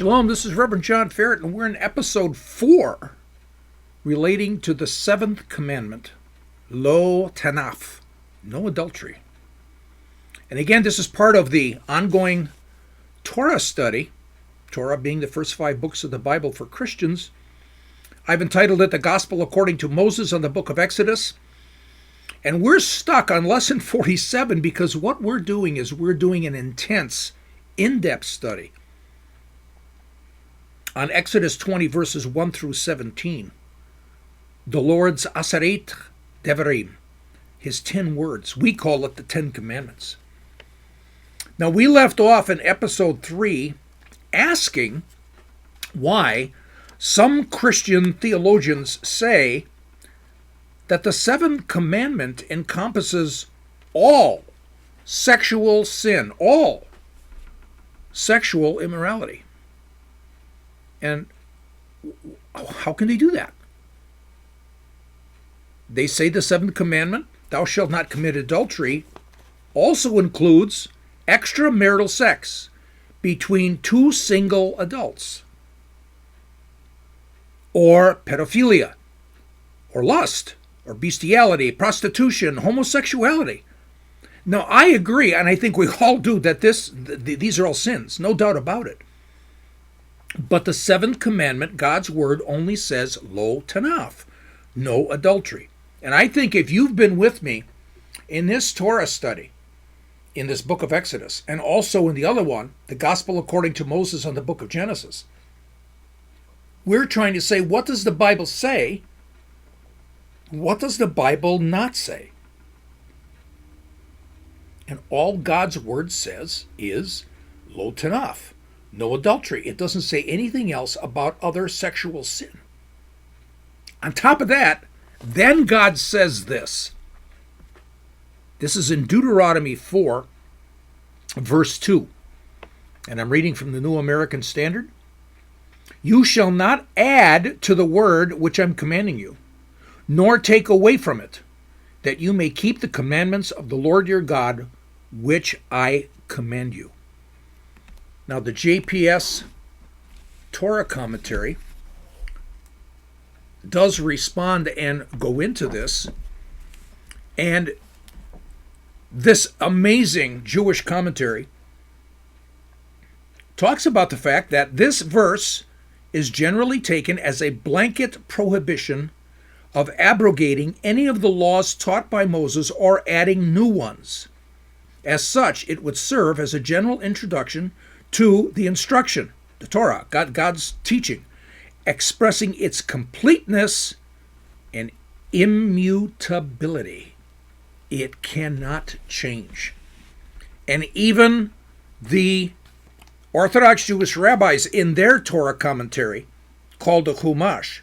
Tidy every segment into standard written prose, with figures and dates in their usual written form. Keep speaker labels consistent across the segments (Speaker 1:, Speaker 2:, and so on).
Speaker 1: Shalom, this is Reverend John Ferret, and we're in episode 4 relating to the 7th commandment, Lo Tanaf, no adultery. And again, this is part of the ongoing Torah study, Torah being the first 5 books of the Bible for Christians. I've entitled it The Gospel According to Moses on the book of Exodus. And we're stuck on lesson 47 because what we're doing is we're doing an intense, in-depth study on Exodus 20, verses 1 through 17. The Lord's Asaret Devarim, his 10 words. We call it the 10 Commandments. Now, we left off in episode 3 asking why some Christian theologians say that the 7th commandment encompasses all sexual sin, all sexual immorality. And how can they do that? They say the 7th commandment, thou shalt not commit adultery, also includes extramarital sex between 2 single adults, or pedophilia, or lust, or bestiality, prostitution, homosexuality. Now, I agree, and I think we all do, that these are all sins, no doubt about it. But the 7th commandment, God's word, only says Lo Tanaf, no adultery. And I think if you've been with me in this Torah study, in this book of Exodus, and also in the other one, the Gospel According to Moses on the book of Genesis, we're trying to say, what does the Bible say? What does the Bible not say? And all God's word says is Lo Tanaf, no adultery. It doesn't say anything else about other sexual sin. On top of that, then God says this. This is in Deuteronomy 4, verse 2. And I'm reading from the New American Standard. You shall not add to the word which I'm commanding you, nor take away from it, that you may keep the commandments of the Lord your God, which I command you. Now, the JPS Torah commentary does respond and go into this, and this amazing Jewish commentary talks about the fact that this verse is generally taken as a blanket prohibition of abrogating any of the laws taught by Moses or adding new ones. As such, it would serve as a general introduction to the instruction, the Torah, God's teaching, expressing its completeness and immutability. It cannot change. And even the Orthodox Jewish rabbis in their Torah commentary, called the Chumash,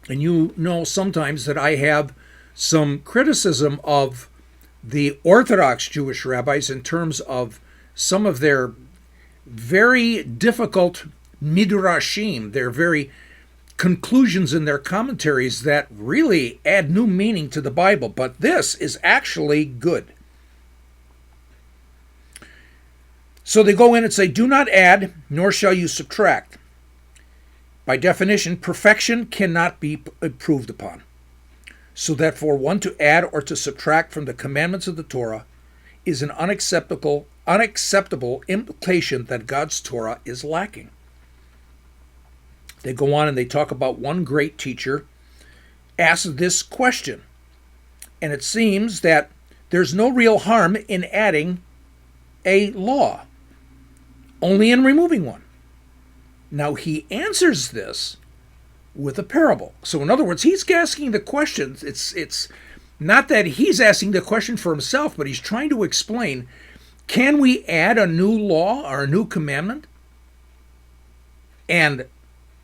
Speaker 1: and you know sometimes that I have some criticism of the Orthodox Jewish rabbis in terms of some of their very difficult midrashim, their very conclusions in their commentaries that really add new meaning to the Bible. But this is actually good. So they go in and say, do not add, nor shall you subtract. By definition, perfection cannot be improved upon. So that for one to add or to subtract from the commandments of the Torah is an unacceptable implication that God's Torah is lacking. They go on and they talk about one great teacher asked this question. And it seems that there's no real harm in adding a law, only in removing one. Now, he answers this with a parable. So in other words, he's asking the questions. It's not that he's asking the question for himself, but he's trying to explain, can we add a new law or a new commandment? And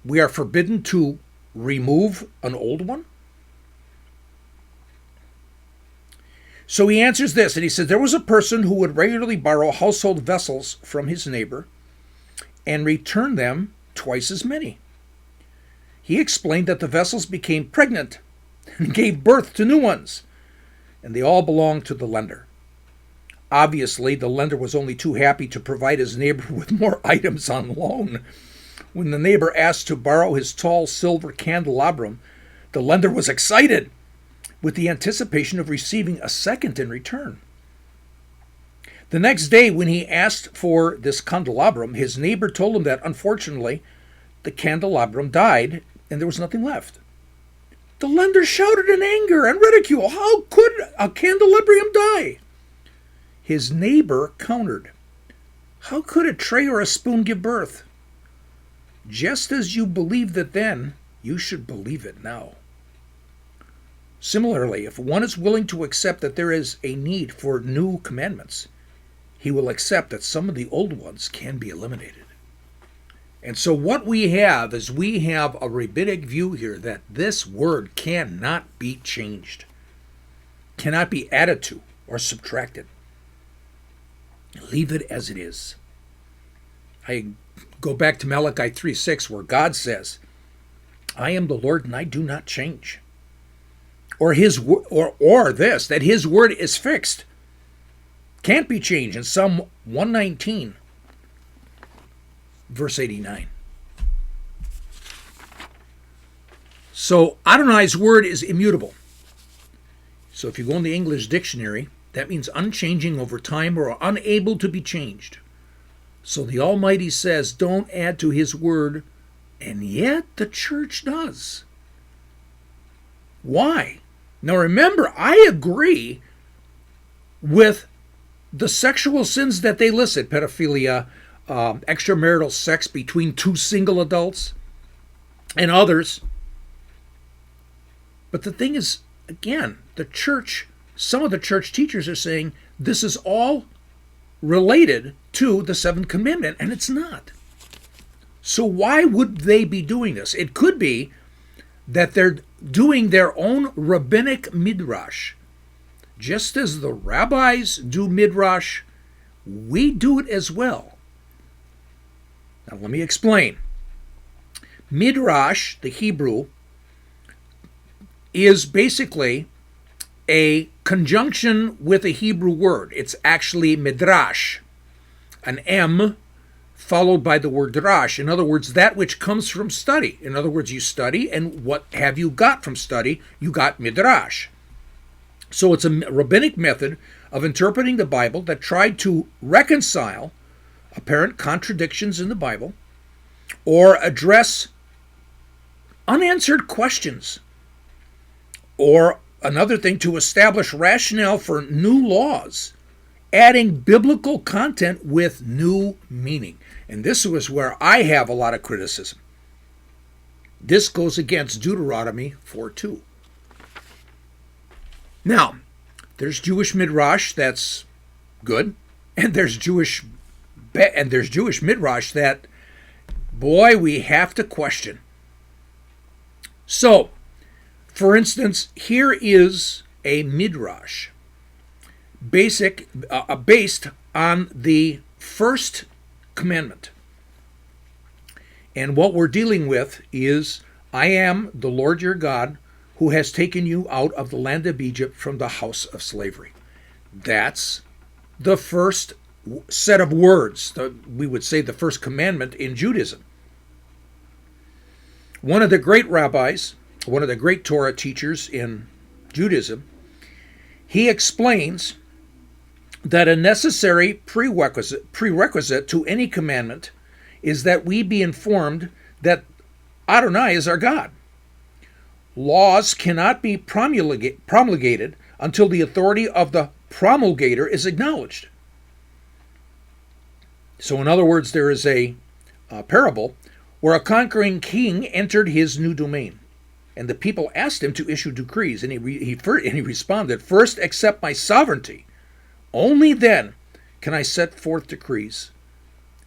Speaker 1: we are forbidden to remove an old one? So he answers this, and he says, there was a person who would regularly borrow household vessels from his neighbor and return them twice as many. He explained that the vessels became pregnant and gave birth to new ones, and they all belonged to the lender. Obviously, the lender was only too happy to provide his neighbor with more items on loan. When the neighbor asked to borrow his tall silver candelabrum, the lender was excited with the anticipation of receiving a second in return. The next day, when he asked for this candelabrum, his neighbor told him that, unfortunately, the candelabrum died and there was nothing left. The lender shouted in anger and ridicule, "How could a candelabrum die?" His neighbor countered, "How could a tray or a spoon give birth? Just as you believed it then, you should believe it now." Similarly, if one is willing to accept that there is a need for new commandments, he will accept that some of the old ones can be eliminated. And so what we have is we have a rabbinic view here that this word cannot be changed, cannot be added to or subtracted. Leave it as it is. I go back to Malachi 3:6, where God says, "I am the Lord and I do not change." Or this, that his word is fixed, can't be changed, in Psalm 119, verse 89. So Adonai's word is immutable. So if you go in the English dictionary, that means unchanging over time or unable to be changed. So the Almighty says, don't add to his word, and yet the church does. Why? Now remember, I agree with the sexual sins that they listed: pedophilia, extramarital sex between two single adults, and others. But the thing is, again, the church, some of the church teachers are saying this is all related to the seventh commandment, and it's not. So why would they be doing this? It could be that they're doing their own rabbinic midrash. Just as the rabbis do midrash, we do it as well. Now let me explain. Midrash, the Hebrew, is basically a conjunction with a Hebrew word. It's actually midrash, an M followed by the word drash. In other words, that which comes from study. In other words, you study, and what have you got from study? You got midrash. So it's a rabbinic method of interpreting the Bible that tried to reconcile apparent contradictions in the Bible or address unanswered questions, or another thing, to establish rationale for new laws, adding biblical content with new meaning. And this was where I have a lot of criticism. This goes against Deuteronomy 4:2. Now, there's Jewish midrash that's good, and there's Jewish midrash that, boy, we have to question. So, for instance, here is a midrash based on the first commandment. And what we're dealing with is, I am the Lord your God who has taken you out of the land of Egypt from the house of slavery. That's the first set of words, we would say the first commandment in Judaism. One of the great rabbis, one of the great Torah teachers in Judaism, he explains that a necessary prerequisite to any commandment is that we be informed that Adonai is our God. Laws cannot be promulgated until the authority of the promulgator is acknowledged. So in other words, there is a parable where a conquering king entered his new domain, and the people asked him to issue decrees, and he responded, "First accept my sovereignty. Only then can I set forth decrees."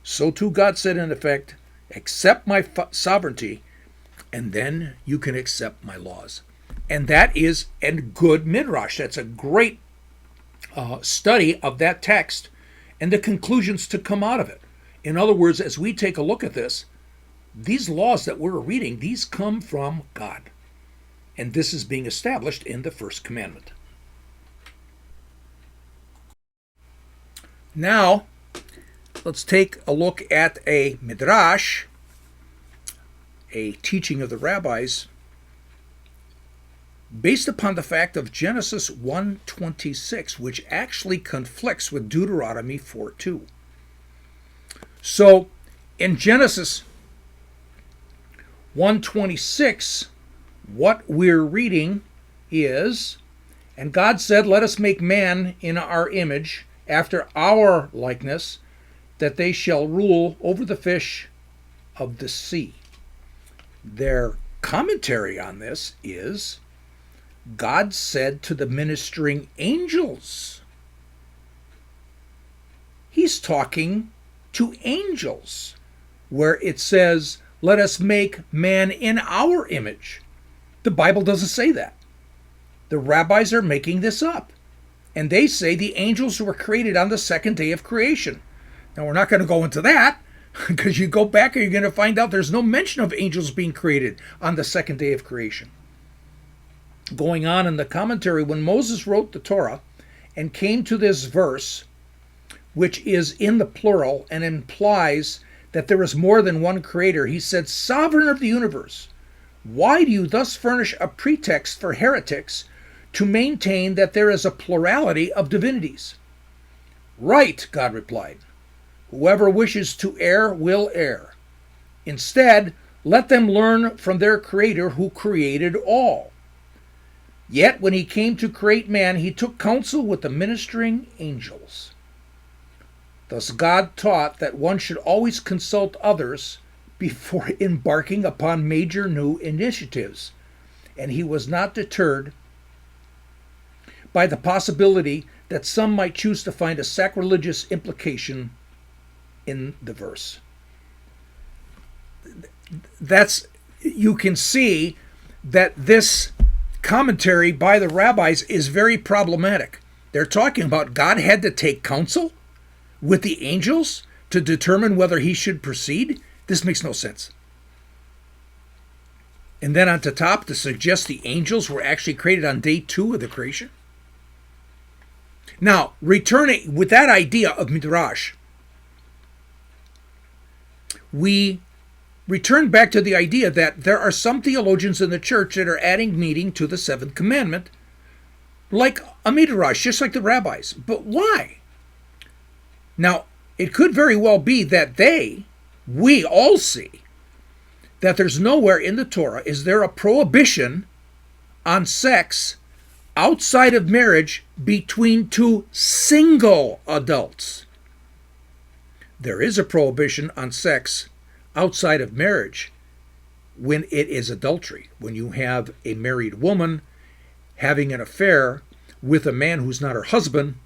Speaker 1: So too God said, in effect, accept my sovereignty, and then you can accept my laws. And that is a good midrash. That's a great study of that text and the conclusions to come out of it. In other words, as we take a look at this, these laws that we're reading, these come from God. And this is being established in the first commandment. Now, let's take a look at a midrash, a teaching of the rabbis, based upon the fact of Genesis 1:26, which actually conflicts with Deuteronomy 4:2. So, in Genesis 1:26, what we're reading is, and God said, "Let us make man in our image, after our likeness, that they shall rule over the fish of the sea." Their commentary on this is, God said to the ministering angels. He's talking to angels, where it says, "Let us make man in our image." The Bible doesn't say that. The rabbis are making this up. And they say the angels were created on the second day of creation. Now, we're not going to go into that, because you go back and you're going to find out there's no mention of angels being created on the second day of creation. Going on in the commentary, when Moses wrote the Torah and came to this verse, which is in the plural and implies that there is more than one creator, he said, "Sovereign of the universe, why do you thus furnish a pretext for heretics to maintain that there is a plurality of divinities?" "Right," God replied. "Whoever wishes to err will err. Instead, let them learn from their Creator who created all. Yet when he came to create man, he took counsel with the ministering angels." Thus God taught that one should always consult others before embarking upon major new initiatives, and he was not deterred by the possibility that some might choose to find a sacrilegious implication in the verse. You can see that this commentary by the rabbis is very problematic. They're talking about God had to take counsel with the angels to determine whether he should proceed. This makes no sense. And then on the top, to suggest the angels were actually created on day 2 of the creation. Now, returning with that idea of midrash, we return back to the idea that there are some theologians in the church that are adding meaning to the 7th commandment, like a midrash, just like the rabbis. But why? Now, it could very well be that we all see that there's nowhere in the Torah is there a prohibition on sex outside of marriage between two single adults. There is a prohibition on sex outside of marriage when it is adultery, when you have a married woman having an affair with a man who's not her husband,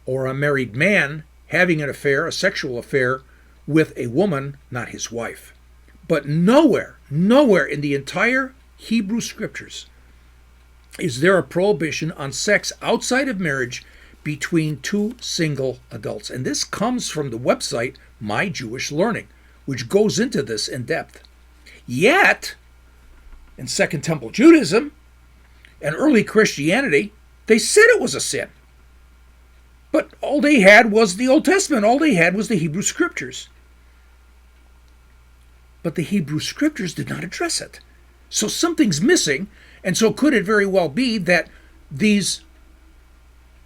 Speaker 1: or a married man having an affair, a sexual affair, with a woman not his wife. But nowhere in the entire Hebrew scriptures is there a prohibition on sex outside of marriage between two single adults. And this comes from the website My Jewish Learning, which goes into this in depth. Yet, in Second Temple Judaism and early Christianity, they said it was a sin. But all they had was the Old Testament. All they had was the Hebrew Scriptures. But the Hebrew Scriptures did not address it. So something's missing, and so could it very well be that these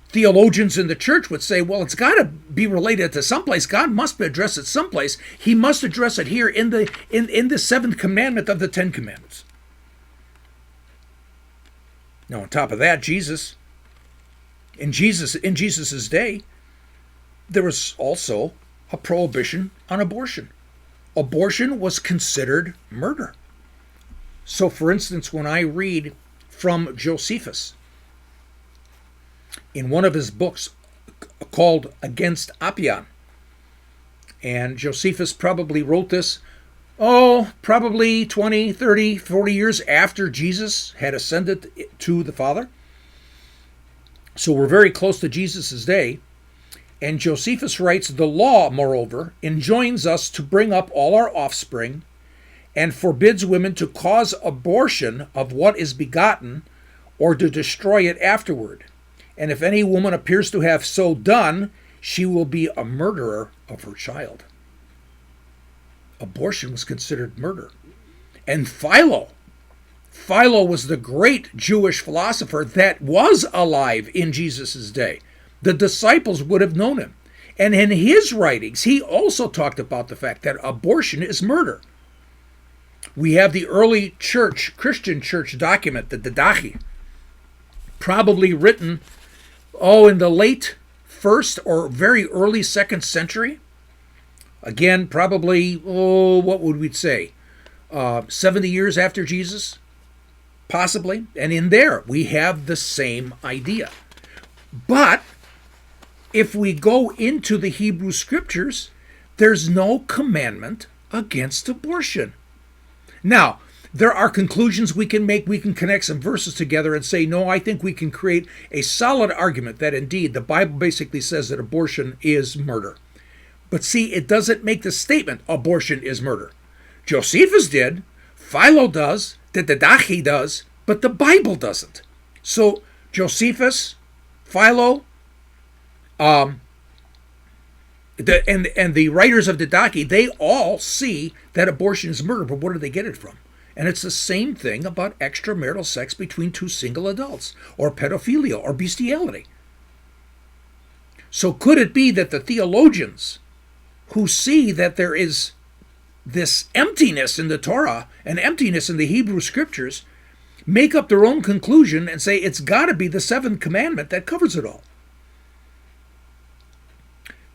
Speaker 1: theologians in the church would say, well, it's got to be related to someplace. God must address it someplace. He must address it here in the 7th commandment of the 10 commandments. Now, on top of that, in Jesus' day, there was also a prohibition on abortion. Abortion was considered murder. So, for instance, when I read from Josephus, in one of his books called Against Apion, and Josephus probably wrote this, probably 20, 30, 40 years after Jesus had ascended to the Father. So we're very close to Jesus' day. And Josephus writes, "The law, moreover, enjoins us to bring up all our offspring and forbids women to cause abortion of what is begotten or to destroy it afterward. And if any woman appears to have so done, she will be a murderer of her child. Abortion was considered murder. And Philo was the great Jewish philosopher that was alive in Jesus' day. The disciples would have known him. And in his writings, he also talked about the fact that abortion is murder. We have the early church, Christian church document, the Didache, probably written, in the late 1st or very early 2nd century. Again, probably, what would we say? 70 years after Jesus, possibly. And in there, we have the same idea. But if we go into the Hebrew scriptures, there's no commandment against abortion. Now, there are conclusions we can make. We can connect some verses together and say, no, I think we can create a solid argument that indeed the Bible basically says that abortion is murder. But see, it doesn't make the statement, abortion is murder. Josephus did, Philo does, the Didache does, but the Bible doesn't. So Josephus, Philo, and the writers of Didache, they all see that abortion is murder, but where do they get it from? And it's the same thing about extramarital sex between two single adults, or pedophilia, or bestiality. So could it be that the theologians who see that there is this emptiness in the Torah and emptiness in the Hebrew scriptures make up their own conclusion and say it's got to be the 7th commandment that covers it all?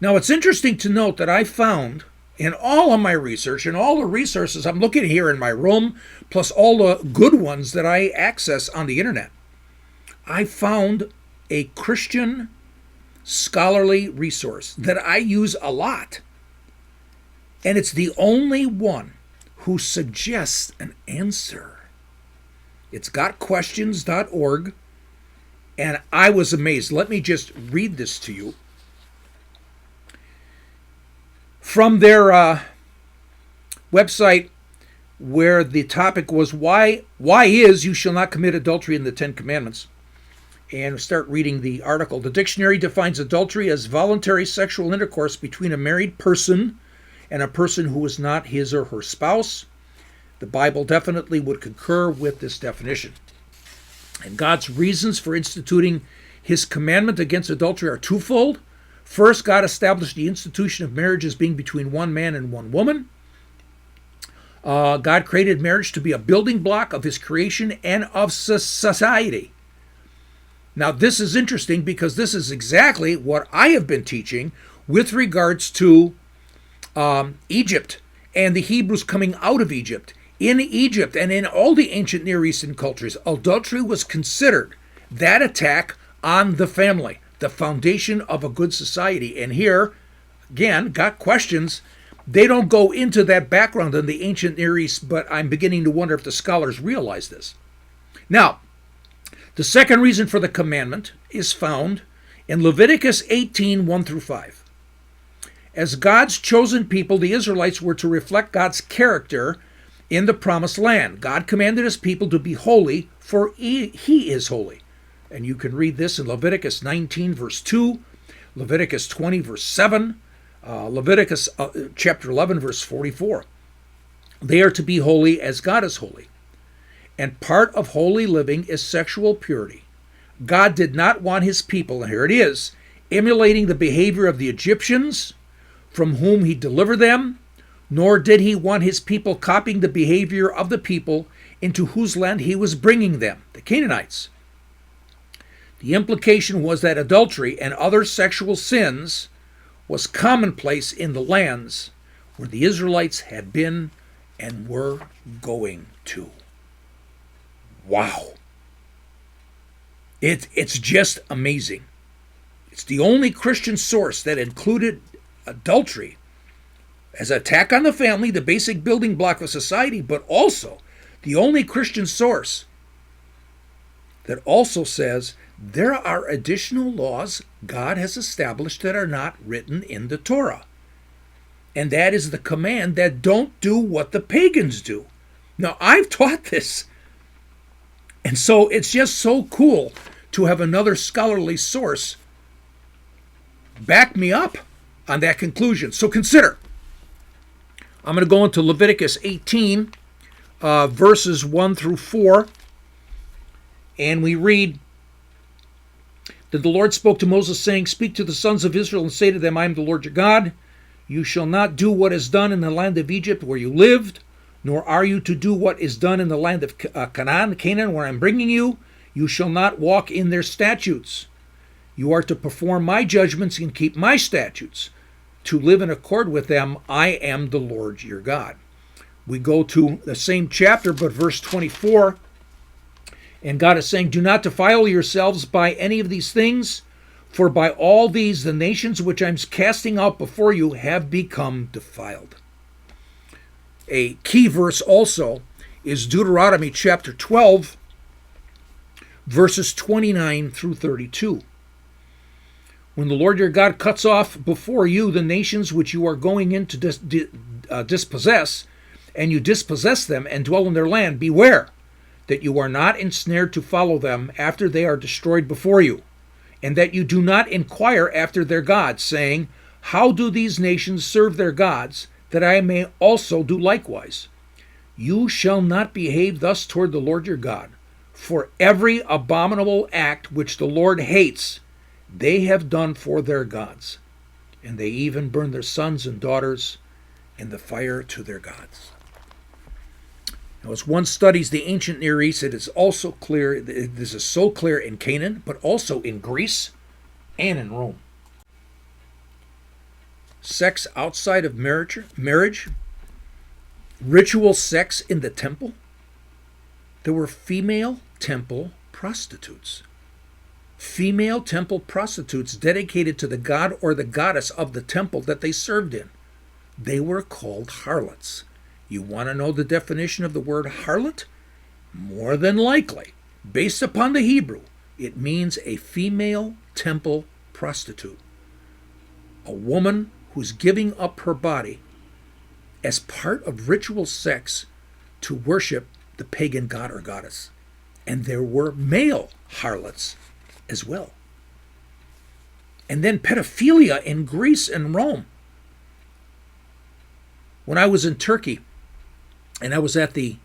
Speaker 1: Now, it's interesting to note that I found in all of my research and all the resources I'm looking here in my room, plus all the good ones that I access on the internet, I found a Christian scholarly resource that I use a lot. And it's the only one who suggests an answer. It's gotquestions.org, and I was amazed. Let me just read this to you. From their website, where the topic was why is you shall not commit adultery in the 10 Commandments. And start reading the article. The dictionary defines adultery as voluntary sexual intercourse between a married person and a person who is not his or her spouse. The Bible definitely would concur with this definition. And God's reasons for instituting his commandment against adultery are twofold. First, God established the institution of marriage as being between one man and one woman. God created marriage to be a building block of his creation and of society. Now, this is interesting because this is exactly what I have been teaching with regards to Egypt and the Hebrews coming out of Egypt. In Egypt and in all the ancient Near Eastern cultures, adultery was considered that attack on the family, the foundation of a good society. And here, again, got questions. They don't go into that background in the ancient Near East, but I'm beginning to wonder if the scholars realize this. Now, the second reason for the commandment is found in Leviticus 18, 1 through 5. As God's chosen people, the Israelites were to reflect God's character in the promised land. God commanded his people to be holy, for he is holy. And you can read this in Leviticus 19, verse 2, Leviticus 20, verse 7, Leviticus chapter 11, verse 44. They are to be holy as God is holy. And part of holy living is sexual purity. God did not want his people, and here it is, emulating the behavior of the Egyptians, from whom he delivered them, nor did he want his people copying the behavior of the people into whose land he was bringing them, the Canaanites. The implication was that adultery and other sexual sins was commonplace in the lands where the Israelites had been and were going to. Wow. It's just amazing. It's the only Christian source that included adultery as an attack on the family, the basic building block of society, but also the only Christian source that also says there are additional laws God has established that are not written in the Torah. And that is the command that don't do what the pagans do. Now, I've taught this. And so it's just so cool to have another scholarly source back me up on that conclusion. So consider. I'm going to go into Leviticus 18, verses 1 through 4, and we read that the Lord spoke to Moses, saying, Speak to the sons of Israel and say to them, I am the Lord your God. You shall not do what is done in the land of Egypt where you lived, nor are you to do what is done in the land of Canaan, where I am bringing you. You shall not walk in their statutes. You are to perform my judgments and keep my statutes, to live in accord with them. I am the Lord your God. We go to the same chapter, but verse 24, and God is saying, Do not defile yourselves by any of these things, for by all these the nations which I'm casting out before you have become defiled. A key verse also is Deuteronomy chapter 12, verses 29 through 32. When the Lord your God cuts off before you the nations which you are going in to dispossess, and you dispossess them and dwell in their land, beware that you are not ensnared to follow them after they are destroyed before you, and that you do not inquire after their gods, saying, How do these nations serve their gods, that I may also do likewise? You shall not behave thus toward the Lord your God, for every abominable act which the Lord hates, they have done for their gods, and they even burn their sons and daughters in the fire to their gods. Now, as one studies the ancient Near East, it is also clear, this is so clear in Canaan, but also in Greece and in Rome. Sex outside of marriage, ritual sex in the temple. There were female temple prostitutes. Female temple prostitutes dedicated to the god or the goddess of the temple that they served in. They were called harlots. You want to know the definition of the word harlot? More than likely, based upon the Hebrew, it means a female temple prostitute. A woman who's giving up her body as part of ritual sex to worship the pagan god or goddess. And there were male harlots as well. And then pedophilia in Greece and Rome. When I was in Turkey, and I was at the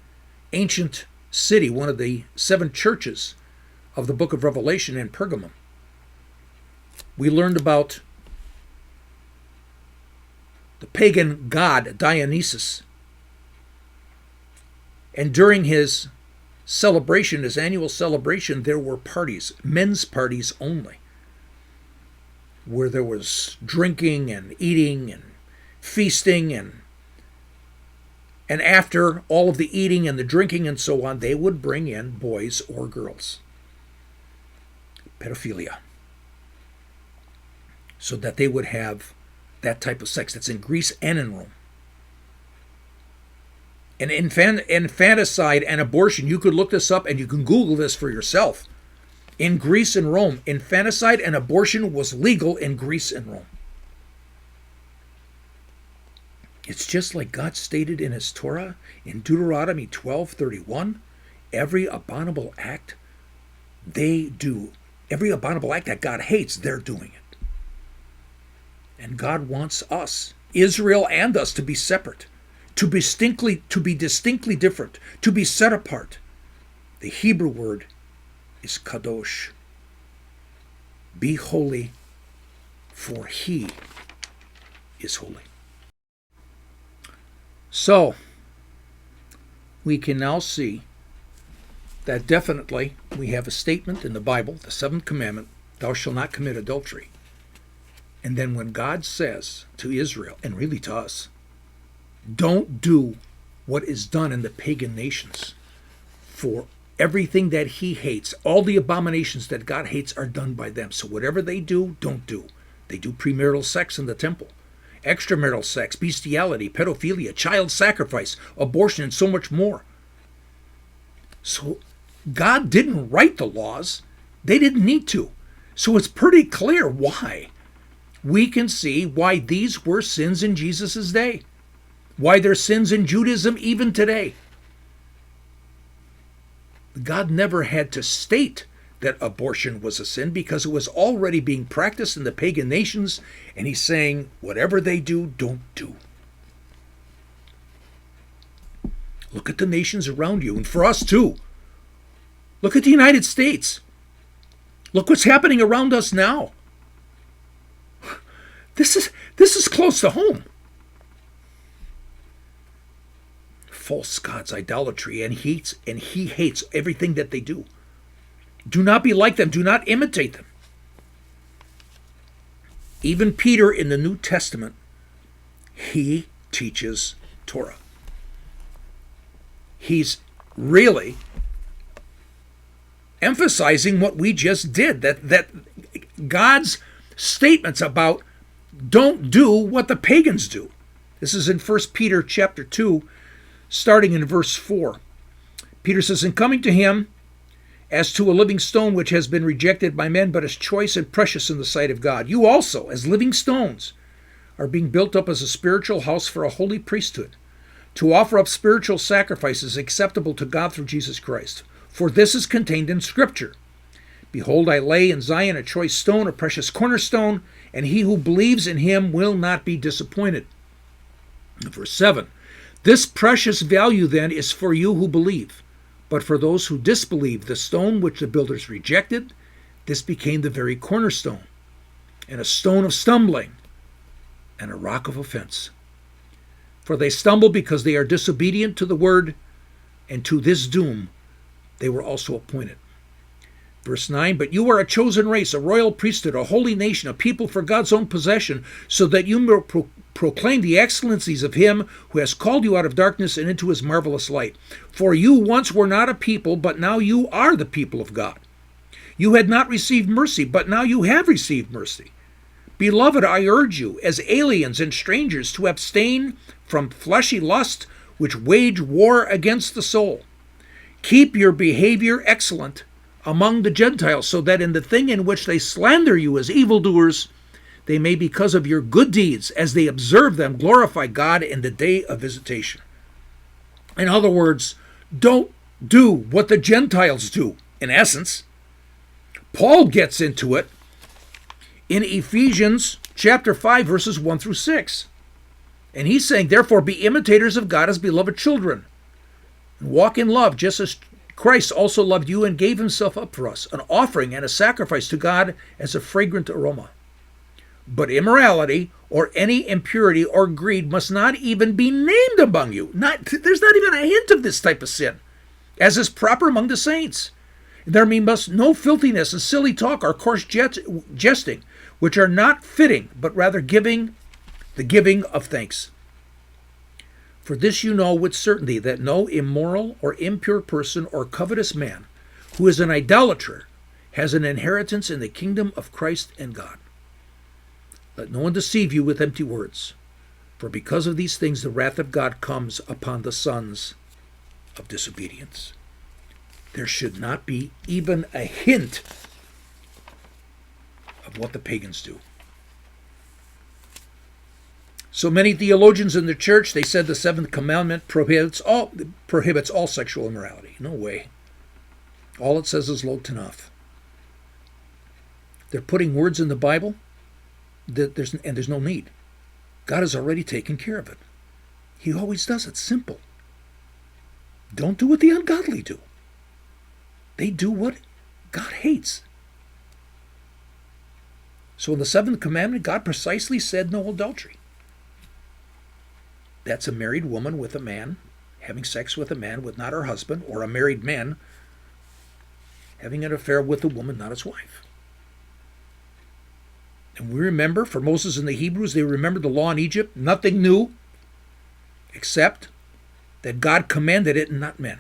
Speaker 1: ancient city, one of the 7 churches of the book of Revelation in Pergamum, we learned about the pagan god Dionysus. And during his celebration, his annual celebration, there were parties, men's parties only, where there was drinking and eating and feasting, and after all of the eating and the drinking and so on, they would bring in boys or girls. Pedophilia. So that they would have that type of sex. That's in Greece and in Rome. And infanticide and abortion, you could look this up and you can Google this for yourself. In Greece and Rome, infanticide and abortion was legal in Greece and Rome. It's just like God stated in his Torah in Deuteronomy 12:31, every abominable act they do, every abominable act that God hates, they're doing it. And God wants us, Israel and us, to be separate, to be distinctly different, to be set apart. The Hebrew word is kadosh. Be holy, for he is holy. So, we can now see that definitely we have a statement in the Bible, the 7th commandment, thou shalt not commit adultery. And then when God says to Israel, and really to us, don't do what is done in the pagan nations, for everything that he hates, all the abominations that God hates are done by them. So whatever they do, don't do. They do premarital sex in the temple, extramarital sex, bestiality, pedophilia, child sacrifice, abortion, and so much more. So God didn't write the laws. They didn't need to. So it's pretty clear why. We can see why these were sins in Jesus' day, why they're sins in Judaism even today. God never had to state that abortion was a sin because it was already being practiced in the pagan nations, and he's saying, whatever they do, don't do. Look at the nations around you, and for us too. Look at the United States. Look what's happening around us now. This is close to home. False gods, idolatry, and he hates everything that they do. Do not be like them. Do not imitate them. Even Peter in the New Testament, he teaches Torah. He's really emphasizing what we just did, that God's statements about don't do what the pagans do. This is in 1 Peter chapter 2, starting in verse 4. Peter says, "In coming to him, as to a living stone which has been rejected by men, but is choice and precious in the sight of God, you also, as living stones, are being built up as a spiritual house for a holy priesthood, to offer up spiritual sacrifices acceptable to God through Jesus Christ. For this is contained in Scripture. Behold, I lay in Zion a choice stone, a precious cornerstone, and he who believes in him will not be disappointed." Verse 7, "This precious value then is for you who believe. But for those who disbelieve, the stone which the builders rejected, this became the very cornerstone, and a stone of stumbling, and a rock of offense. For they stumble because they are disobedient to the word, and to this doom they were also appointed." Verse 9, "But you are a chosen race, a royal priesthood, a holy nation, a people for God's own possession, so that you may proclaim the excellencies of him who has called you out of darkness and into his marvelous light. For you once were not a people, but now you are the people of God. You had not received mercy, but now you have received mercy. Beloved, I urge you, as aliens and strangers, to abstain from fleshy lust which wage war against the soul. Keep your behavior excellent among the Gentiles, so that in the thing in which they slander you as evildoers, they may, because of your good deeds, as they observe them, glorify God in the day of visitation." In other words, don't do what the Gentiles do, in essence. Paul gets into it in Ephesians chapter 5, verses 1 through 6. And he's saying, "Therefore be imitators of God as beloved children, and walk in love, just as Christ also loved you and gave himself up for us, an offering and a sacrifice to God as a fragrant aroma. But immorality or any impurity or greed must not even be named among you." There's not even a hint of this type of sin, as is proper among the saints. "There must no filthiness and silly talk or coarse jesting, which are not fitting, but rather the giving of thanks. For this you know with certainty, that no immoral or impure person or covetous man who is an idolater has an inheritance in the kingdom of Christ and God. Let no one deceive you with empty words, for because of these things the wrath of God comes upon the sons of disobedience." There should not be even a hint of what the pagans do. So many theologians in the church, they said the seventh commandment prohibits all sexual immorality. No way. All it says is lo tanaf. They're putting words in the Bible that there's no need. God has already taken care of it. He always does it. Simple. Don't do what the ungodly do. They do what God hates. So in the seventh commandment, God precisely said no adultery. That's a married woman with a man having sex with a man with not her husband, or a married man having an affair with a woman not his wife. And we remember, for Moses and the Hebrews, they remembered the law in Egypt, nothing new, except that God commanded it and not men.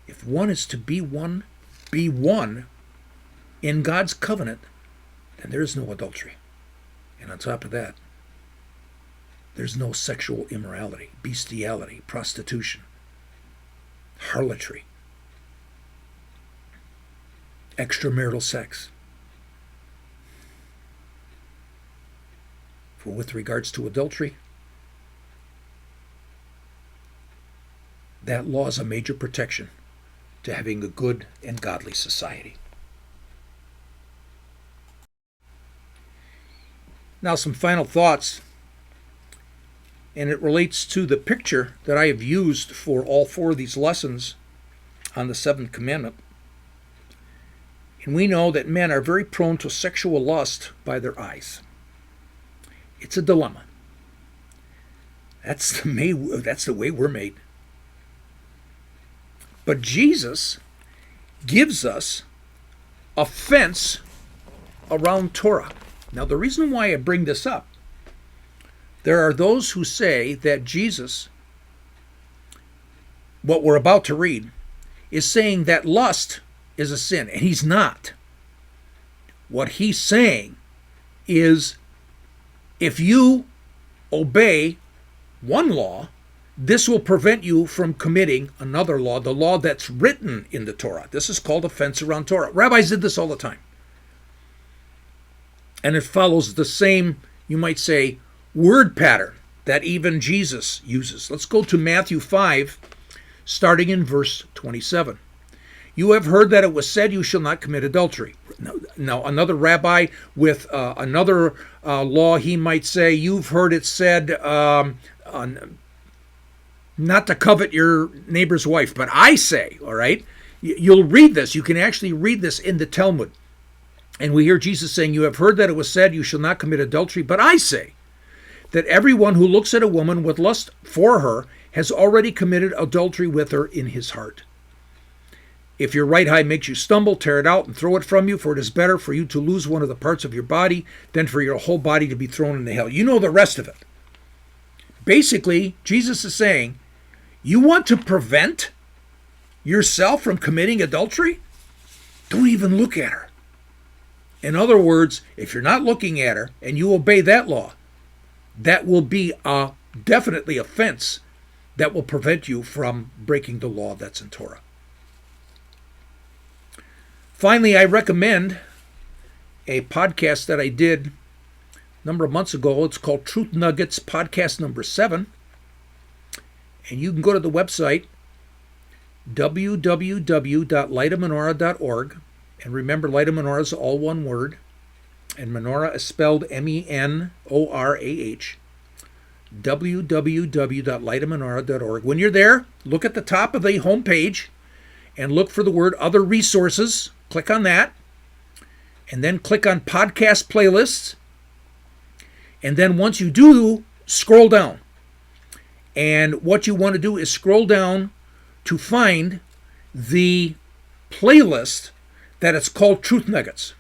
Speaker 1: If one is to be one in God's covenant, then there is no adultery. And on top of that, there's no sexual immorality, bestiality, prostitution, harlotry, extramarital sex. For with regards to adultery, that law is a major protection to having a good and godly society. Now, some final thoughts, and it relates to the picture that I have used for all 4 of these lessons on the 7th commandment. And we know that men are very prone to sexual lust by their eyes. It's a dilemma. That's the way we're made. But Jesus gives us a fence around Torah. Now, the reason why I bring this up, there are those who say that Jesus, what we're about to read, is saying that lust is a sin, and he's not. What he's saying is, if you obey one law, this will prevent you from committing another law, the law that's written in the Torah. This is called a fence around Torah. Rabbis did this all the time. And it follows the same, you might say, word pattern that even Jesus uses. Let's go to Matthew 5, starting in verse 27. You have heard that it was said, you shall not commit adultery. Now another rabbi with another law, he might say, you've heard it said not to covet your neighbor's wife. But I say, all right, you'll read this. You can actually read this in the Talmud. And we hear Jesus saying, you have heard that it was said, you shall not commit adultery. But I say that everyone who looks at a woman with lust for her has already committed adultery with her in his heart. If your right eye makes you stumble, tear it out and throw it from you, for it is better for you to lose one of the parts of your body than for your whole body to be thrown into hell. You know the rest of it. Basically, Jesus is saying, you want to prevent yourself from committing adultery? Don't even look at her. In other words, if you're not looking at her and you obey that law, that will be definitely a fence that will prevent you from breaking the law that's in Torah. Finally, I recommend a podcast that I did a number of months ago. It's called Truth Nuggets, podcast number 7. And you can go to the website, www.lightofmenorah.org. And remember, Light of Menorah is all one word. And menorah is spelled Menorah. www.lightofmenorah.org. When you're there, look at the top of the homepage and look for the word Other Resources. Click on that. And then click on Podcast Playlists. And then once you do, scroll down. And what you want to do is scroll down to find the playlist that it's called Truth Nuggets.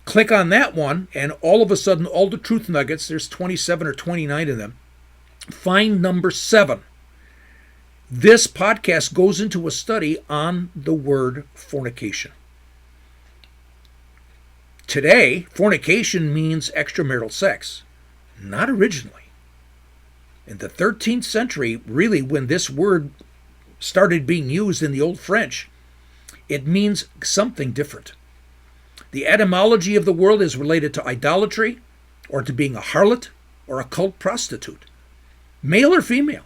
Speaker 1: Click on that one, and all of a sudden, all the Truth Nuggets, there's 27 or 29 of them, find number 7. This podcast goes into a study on the word fornication. Today, fornication means extramarital sex. Not originally. In the 13th century, really, when this word started being used in the Old French, it means something different. The etymology of the word is related to idolatry, or to being a harlot, or a cult prostitute, male or female.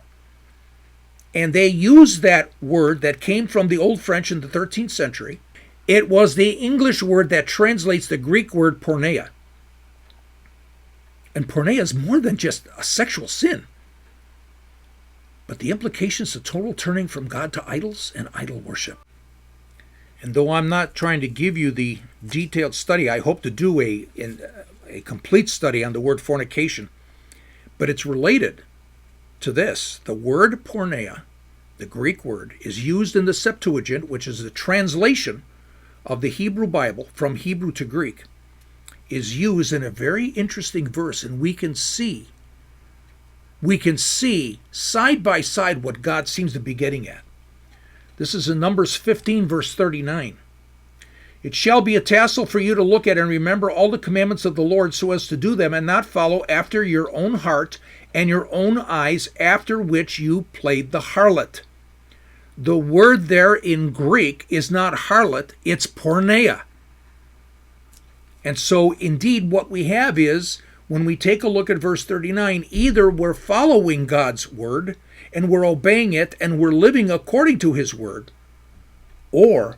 Speaker 1: And they used that word that came from the Old French in the 13th century. It was the English word that translates the Greek word porneia. And porneia is more than just a sexual sin, but the implications of total turning from God to idols and idol worship. And though I'm not trying to give you the detailed study, I hope to do a complete study on the word fornication, but it's related to this. The word porneia, the Greek word, is used in the Septuagint, which is the translation of the Hebrew Bible from Hebrew to Greek, is used in a very interesting verse, and we can see side by side what God seems to be getting at. This is in Numbers 15, verse 39. It shall be a tassel for you to look at and remember all the commandments of the Lord so as to do them and not follow after your own heart and your own eyes, after which you played the harlot. The word there in Greek is not harlot, it's porneia. And so indeed what we have is, when we take a look at verse 39, either we're following God's word and we're obeying it and we're living according to his word, or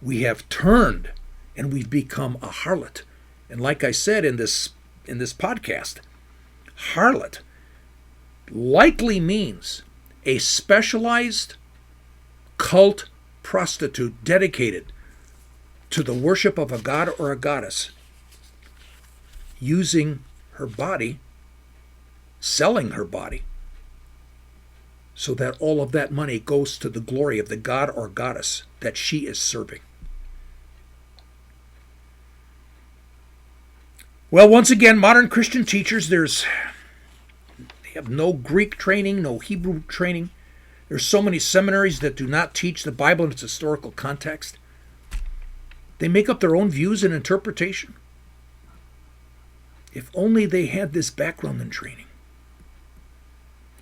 Speaker 1: we have turned and we've become a harlot. And like I said in this podcast, harlot likely means a specialized cult prostitute dedicated to the worship of a god or a goddess, using her body, selling her body, so that all of that money goes to the glory of the god or goddess that she is serving. Well, once again, modern Christian teachers, they have no Greek training, no Hebrew training. There's so many seminaries that do not teach the Bible in its historical context. They make up their own views and interpretation. If only they had this background and training.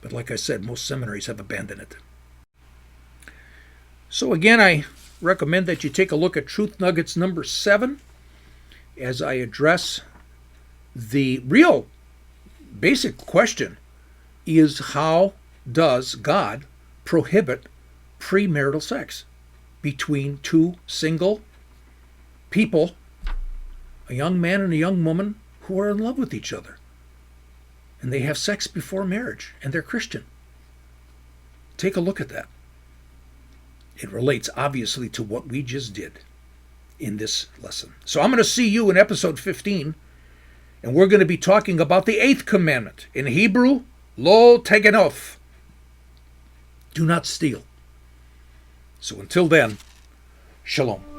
Speaker 1: But like I said, most seminaries have abandoned it. So again, I recommend that you take a look at Truth Nuggets number 7 as I address the real basic question is, how does God prohibit premarital sex between two single people, a young man and a young woman who are in love with each other? And they have sex before marriage, and they're Christian. Take a look at that. It relates obviously to what we just did in this lesson. So I'm going to see you in episode 15, and we're going to be talking about the 8th commandment. In Hebrew, lo tegenoth. Do not steal. So until then, shalom.